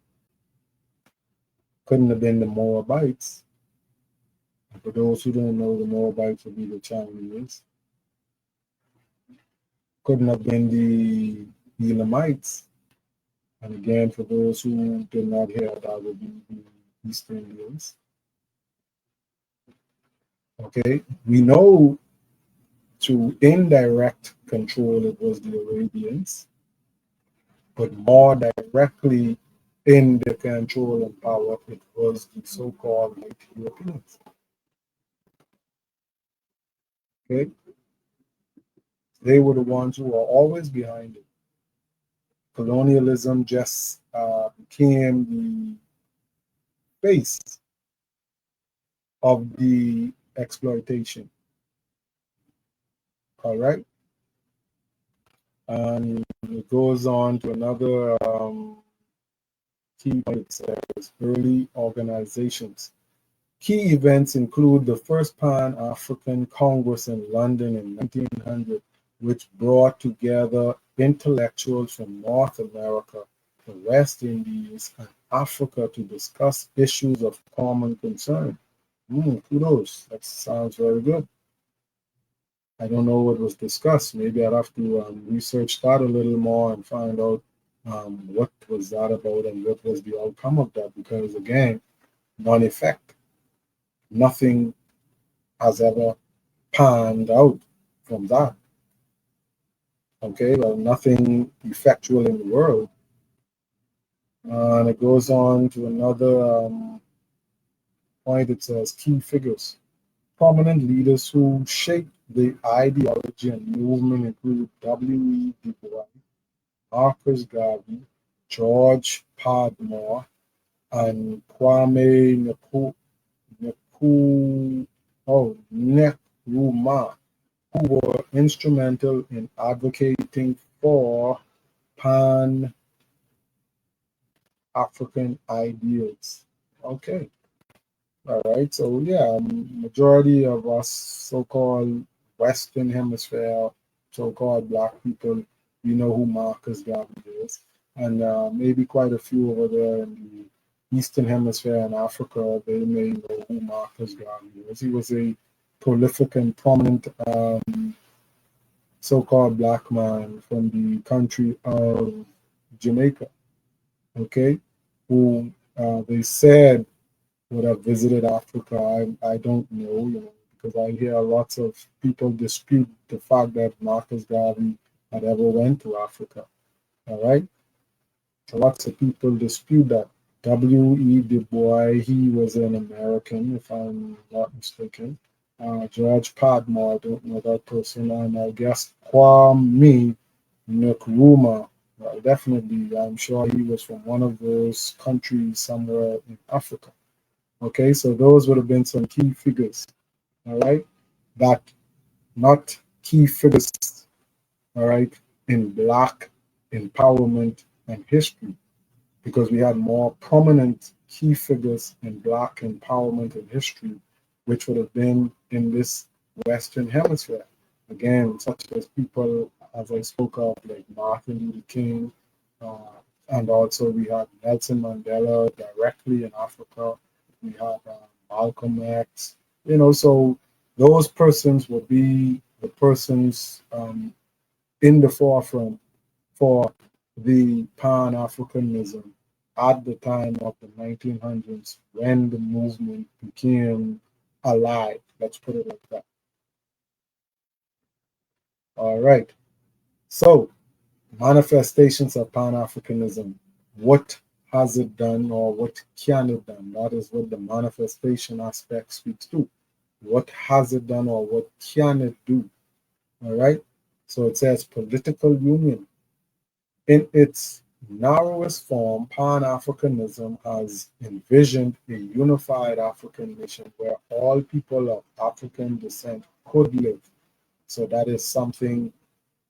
Couldn't have been the Moabites. And for those who don't know, the Moabites would be the Chinese. Couldn't have been the Elamites. And again, for those who did not hear, that would be the East Indians. Okay, we know through indirect control it was the Arabians, but more directly in the control and power it was the so-called white Europeans. Okay, they were the ones who were always behind it. Colonialism just became the face of the exploitation. All right. And it goes on to another key point. It says early organizations. Key events include the first Pan African Congress in London in 1900, which brought together intellectuals from North America, the West Indies, and Africa to discuss issues of common concern. Kudos. That sounds very good. I don't know what was discussed. Maybe I'd have to research that a little more and find out what was that about and what was the outcome of that. Because again, non-effect, nothing has ever panned out from that. Okay, well, nothing effectual in the world. And it goes on to another point. It says key figures. Prominent leaders who shaped the ideology and movement include W.E. Du Bois, Marcus Garvey, George Padmore, and Kwame Nkrumah, who were instrumental in advocating for Pan African ideals. Okay. All right. So yeah, majority of us so-called Western Hemisphere, so-called Black people, we know who Marcus Garvey is, and maybe quite a few over there in the Eastern Hemisphere and Africa, they may know who Marcus Garvey is. He was a prolific and prominent so-called Black man from the country of Jamaica. Okay, who they said would have visited Africa. I don't know, because I hear lots of people dispute the fact that Marcus Garvey had ever went to Africa. All right, so lots of people dispute that. W.E. Du Bois, he was an American, if I'm not mistaken. George Padmore, I don't know that person, and I guess Kwame Nkrumah. Definitely, I'm sure he was from one of those countries somewhere in Africa. Okay, so those would have been some key figures, all right, that not key figures, all right, in Black empowerment and history, because we had more prominent key figures in Black empowerment and history, which would have been in this Western Hemisphere. Again, such as people, as I spoke of, like Martin Luther King, and also we had Nelson Mandela directly in Africa. We have Malcolm X, so those persons would be the persons in the forefront for the Pan Africanism at the time of the 1900s when the movement became alive. Let's put it like that. All right. So, manifestations of Pan Africanism. What has it done or what can it done? That is what the manifestation aspect speaks to. What has it done or what can it do? All right. So it says political union. In its narrowest form, Pan Africanism has envisioned a unified African nation where all people of African descent could live. So that is something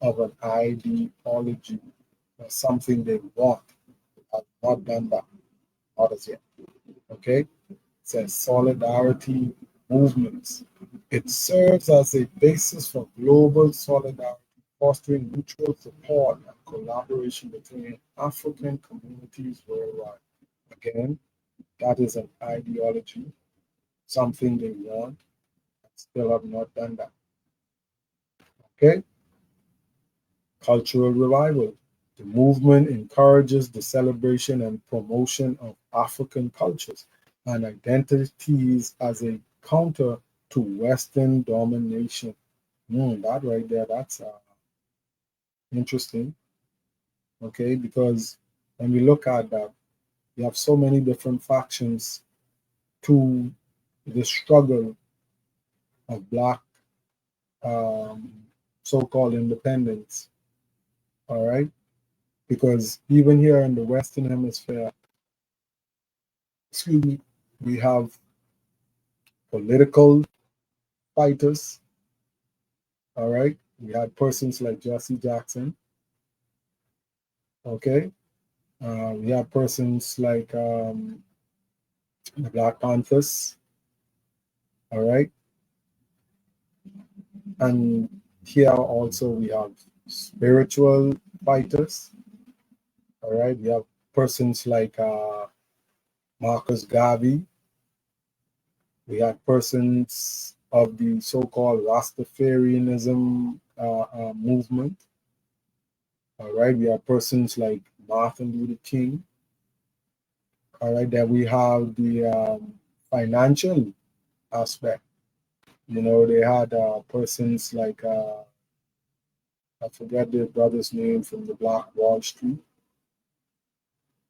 of an ideology, something they want. Have not done that, not as yet. Okay? It says solidarity movements. It serves as a basis for global solidarity, fostering mutual support and collaboration between African communities worldwide. Again, that is an ideology, something they want, and still have not done that. Okay? Cultural revival. The movement encourages the celebration and promotion of African cultures and identities as a counter to Western domination. That right there, that's interesting. Okay, because when we look at that, you have so many different factions to the struggle of Black um, so-called independence. All right, because even here in the Western Hemisphere, excuse me, we have political fighters. All right, we had persons like Jesse Jackson. Okay, we have persons like the Black Panthers. All right, and here also we have spiritual fighters. All right, we have persons like Marcus Garvey. We have persons of the so-called Rastafarianism movement. All right, we have persons like Martin Luther King. All right, then we have the financial aspect. You know, they had persons like I forget the brother's name from the Black Wall Street.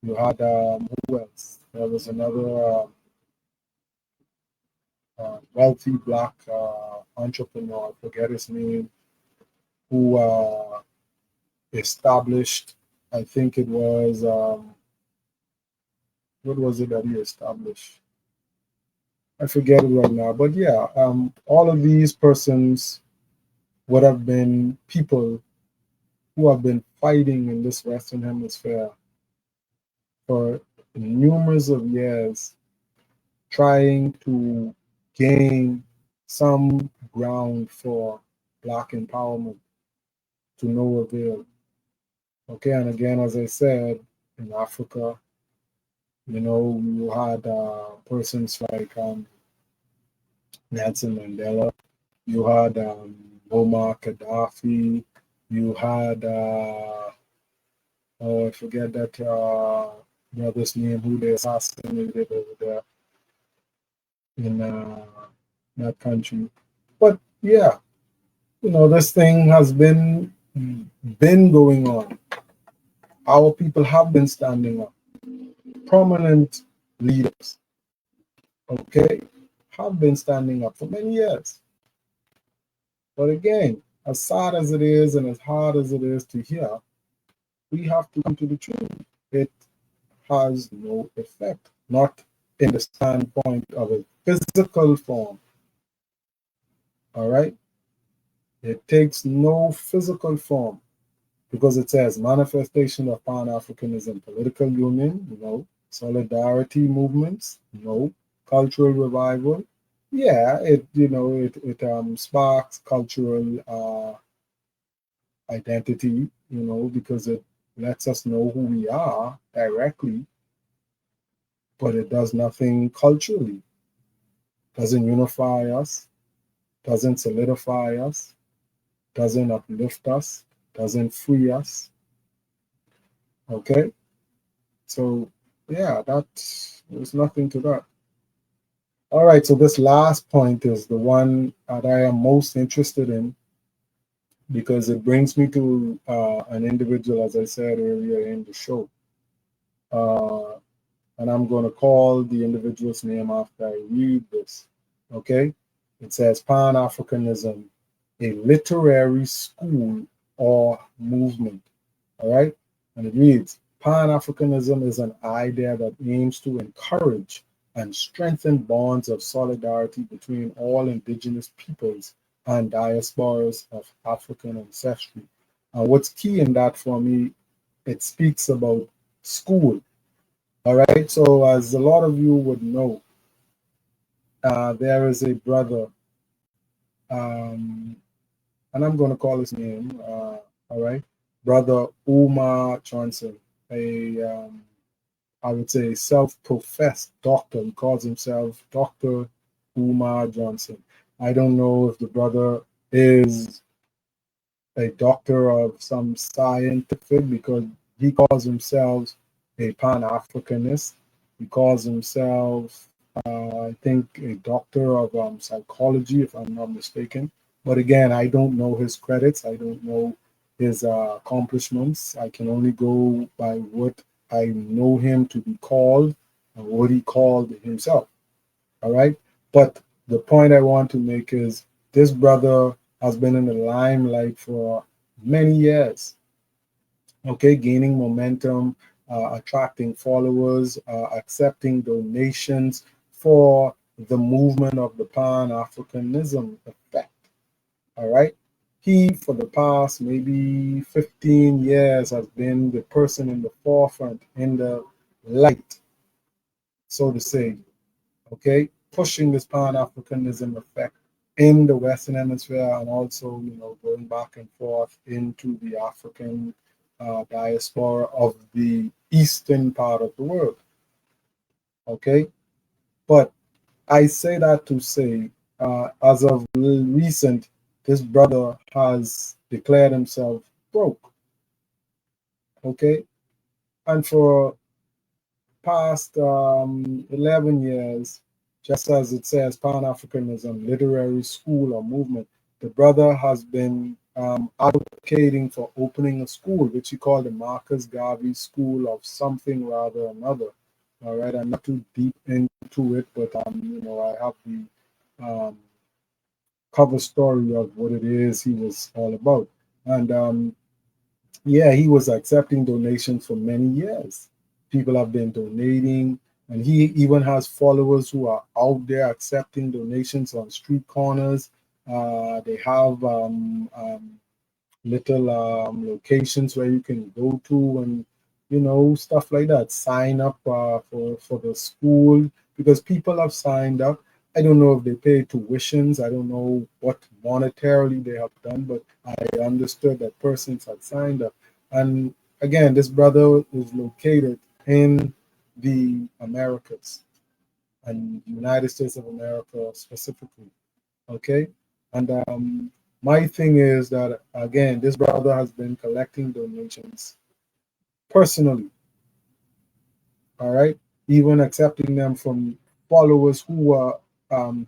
You had who else? There was another wealthy Black entrepreneur. I forget his name, who established. I think it was what was it that he established? I forget it right now, but yeah, all of these persons would have been people who have been fighting in this Western Hemisphere for numerous of years, trying to gain some ground for Black empowerment to no avail. Okay, and again, as I said, in Africa, you know, you had persons like Nelson Mandela, you had Muammar Gaddafi, you had oh, I forget that brother's name who they assassinated over there in that country. But yeah, you know, this thing has been going on. Our people have been standing up. Prominent leaders, okay, have been standing up for many years. But again, as sad as it is and as hard as it is to hear, we have to come to the truth. It has no effect, not in the standpoint of a physical form. All right? It takes no physical form because it says manifestation of Pan Africanism, political union, no. Solidarity movements, no. Cultural revival, yeah, it sparks cultural identity, because it lets us know who we are directly, but it does nothing culturally. Doesn't unify us, doesn't solidify us, doesn't uplift us, doesn't free us. Okay, so yeah, there's nothing to that. All right, so this last point is the one that I am most interested in because it brings me to an individual, as I said earlier in the show. Uh, and I'm going to call the individual's name after I read this. Okay? It says Pan Africanism, a literary school or movement. All right? And it reads Pan Africanism is an idea that aims to encourage and strengthen bonds of solidarity between all indigenous peoples and diasporas of African ancestry. And what's key in that for me, it speaks about school. All right. So, as a lot of you would know, there is a brother, um, and I'm going to call his name. All right, brother Umar Johnson, a I would say self-professed doctor. He calls himself Dr. Umar Johnson. I don't know if the brother is a doctor of some scientific because he calls himself a Pan-Africanist. He calls himself, I think, a doctor of psychology, if I'm not mistaken. But again, I don't know his credits. I don't know his accomplishments. I can only go by what I know him to be called and what he called himself. All right. But the point I want to make is this brother has been in the limelight for many years, okay, gaining momentum, attracting followers, accepting donations for the movement of the Pan Africanism effect. All right. He, for the past maybe 15 years, has been the person in the forefront, in the light, so to say, okay, pushing this Pan-Africanism effect in the Western Hemisphere and also, going back and forth into the African diaspora of the eastern part of the world, okay? But I say that to say, as of recent, this brother has declared himself broke, okay? And for past 11 years, just as it says, Pan Africanism, literary school or movement, the brother has been advocating for opening a school, which he called the Marcus Garvey School of something rather another. All right, I'm not too deep into it, but I have the um, cover story of what it is he was all about. And yeah, he was accepting donations for many years. People have been donating, and he even has followers who are out there accepting donations on street corners. They have little locations where you can go to and stuff like that. Sign up for the school because people have signed up. I don't know if they pay tuitions. I don't know what monetarily they have done, but I understood that persons had signed up. And again, this brother is located in the Americas and United States of America specifically. Okay, and my thing is that again, this brother has been collecting donations personally. All right, even accepting them from followers who were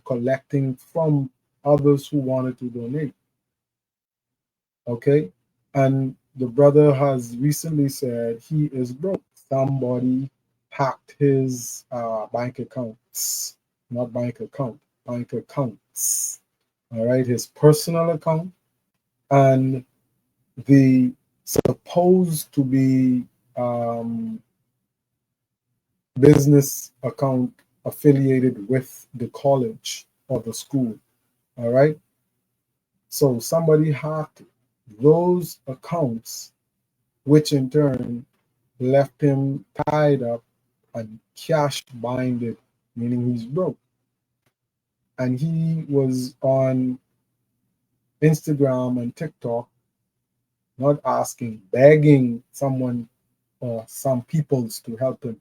collecting from others who wanted to donate. Okay, and the brother has recently said he is broke. Somebody hacked his bank accounts, not bank accounts. All right, his personal account and the supposed to be business account affiliated with the college or the school. All right. So somebody hacked those accounts, which in turn left him tied up and cash binded, meaning he's broke. And he was on Instagram and TikTok, not asking, begging someone or some peoples to help him.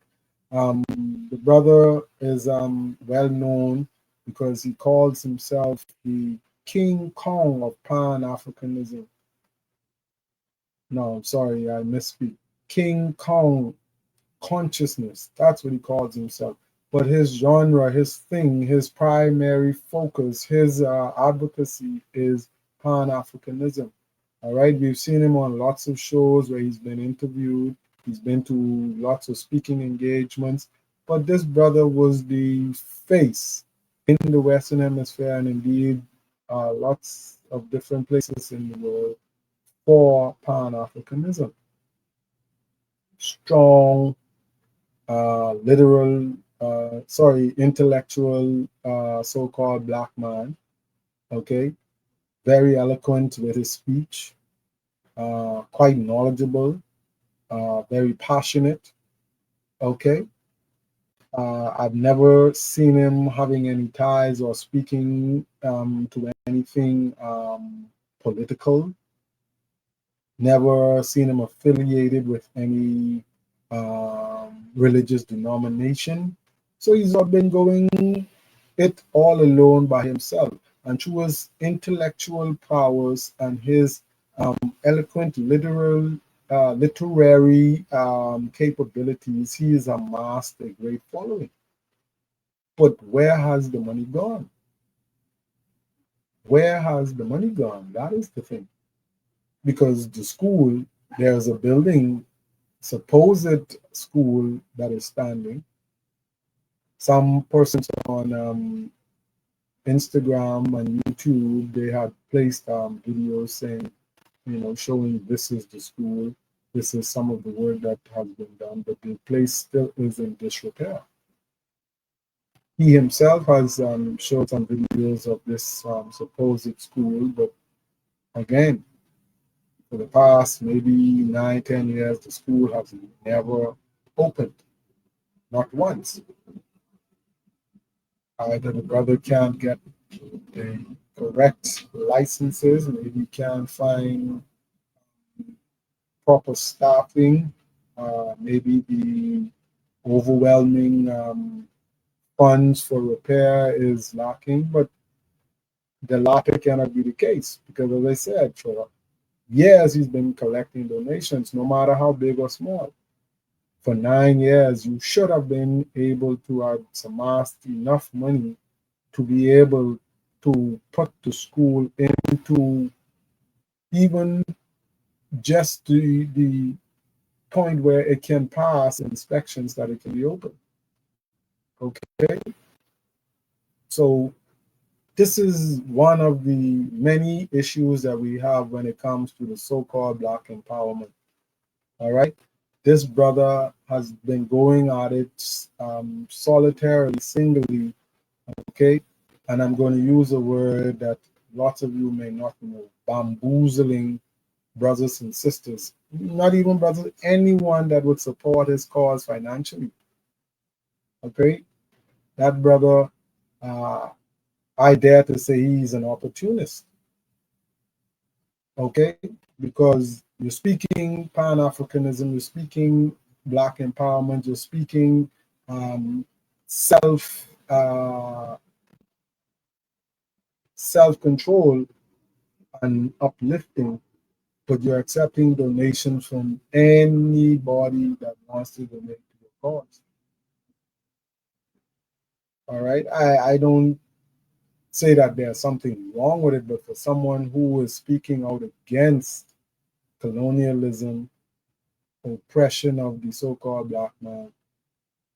The brother is well known because he calls himself the King Kong of Pan Africanism. No, I'm sorry, I misspeak. King Kong consciousness. That's what he calls himself. But his genre, his thing, his primary focus, his advocacy is Pan Africanism. All right, we've seen him on lots of shows where he's been interviewed. He's been to lots of speaking engagements. But this brother was the face in the Western Hemisphere and indeed lots of different places in the world for Pan Africanism. strong, intellectual, so-called black man. Okay, very eloquent with his speech, quite knowledgeable, very passionate. Okay, I've never seen him having any ties or speaking to anything political. Never seen him affiliated with any religious denomination. So he's not been going it all alone by himself. And through his intellectual prowess and his eloquent literary capabilities, he has amassed a great following. But where has the money gone? Where has the money gone? That is the thing. Because the school, there's a building, supposed school that is standing. Some persons on Instagram and YouTube, they had placed videos saying, showing this is the school, this is some of the work that has been done, but the place still is in disrepair. He himself has showed some videos of this supposed school, but again, for the past maybe 9, 10 years, the school has never opened, not once. Either the brother can't get the correct licenses, maybe can't find proper staffing, maybe the overwhelming funds for repair is lacking, but the latter cannot be the case because, as I said, for years he's been collecting donations, no matter how big or small. For 9 years, you should have been able to have amassed enough money to be able to put the school into even just the point where it can pass inspections that it can be open. Okay, so this is one of the many issues that we have when it comes to the so-called black empowerment. All right, this brother has been going at it solitarily, singly. Okay, and I'm going to use a word that lots of you may not know: bamboozling brothers and sisters, not even brothers, anyone that would support his cause financially. Okay, that brother, I dare to say he's an opportunist. Okay, because you're speaking Pan Africanism, you're speaking Black empowerment, you're speaking self self control and uplifting, but you're accepting donations from anybody that wants to donate to your cause. All right, I don't say that there's something wrong with it, but for someone who is speaking out against colonialism, oppression of the so-called black man,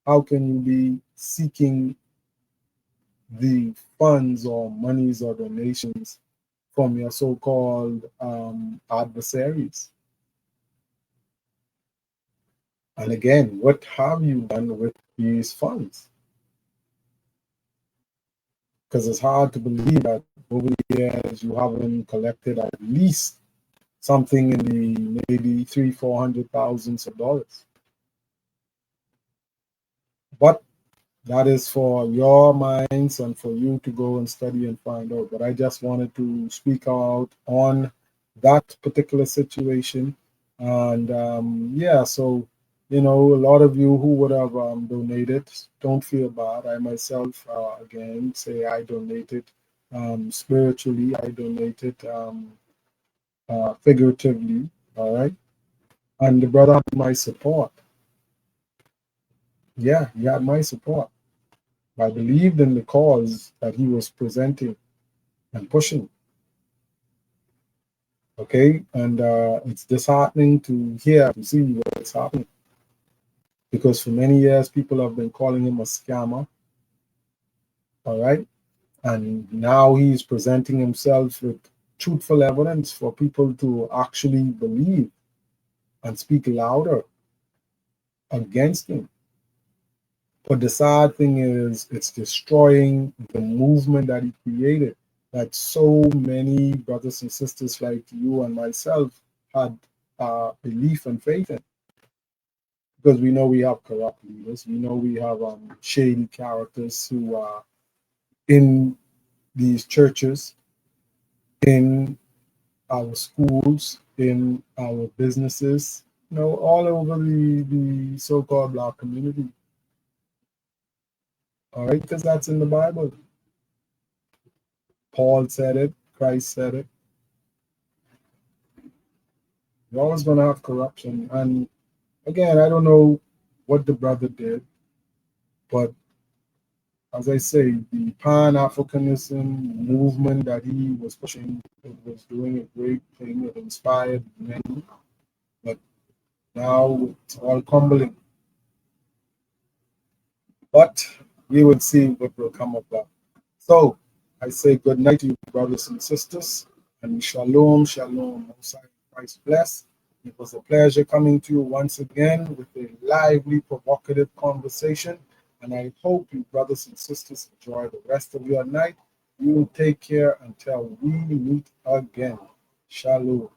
how can you be seeking the funds or monies or donations from your so-called adversaries? And again, what have you done with these funds? Because it's hard to believe that over the years you haven't collected at least something in the maybe 300,000-400,000 of dollars. But that is for your minds and for you to go and study and find out. But I just wanted to speak out on that particular situation. And yeah, so, a lot of you who would have donated, don't feel bad. I myself, again, say I donated spiritually, I donated figuratively, all right? And the brother had my support. Yeah, he had my support. I believed in the cause that he was presenting and pushing. Okay, and it's disheartening to hear, to see what's happening. Because for many years, people have been calling him a scammer. All right, and now he's presenting himself with truthful evidence for people to actually believe and speak louder. against him. But the sad thing is, it's destroying the movement that he created, that so many brothers and sisters like you and myself had belief and faith in. Because we know we have corrupt leaders, we know we have shady characters who are in these churches, in our schools, in our businesses, all over the so-called black community. All right, because that's in the Bible. Paul said it, Christ said it. You're always going to have corruption. And again, I don't know what the brother did, but as I say, the Pan Africanism movement that he was pushing, it was doing a great thing. It inspired many, but now it's all crumbling. But we will see what will come of that. So I say good night to you, brothers and sisters, and shalom, shalom. Most Christ bless. It was a pleasure coming to you once again with a lively, provocative conversation. And I hope you, brothers and sisters, enjoy the rest of your night. You take care until we meet again. Shalom.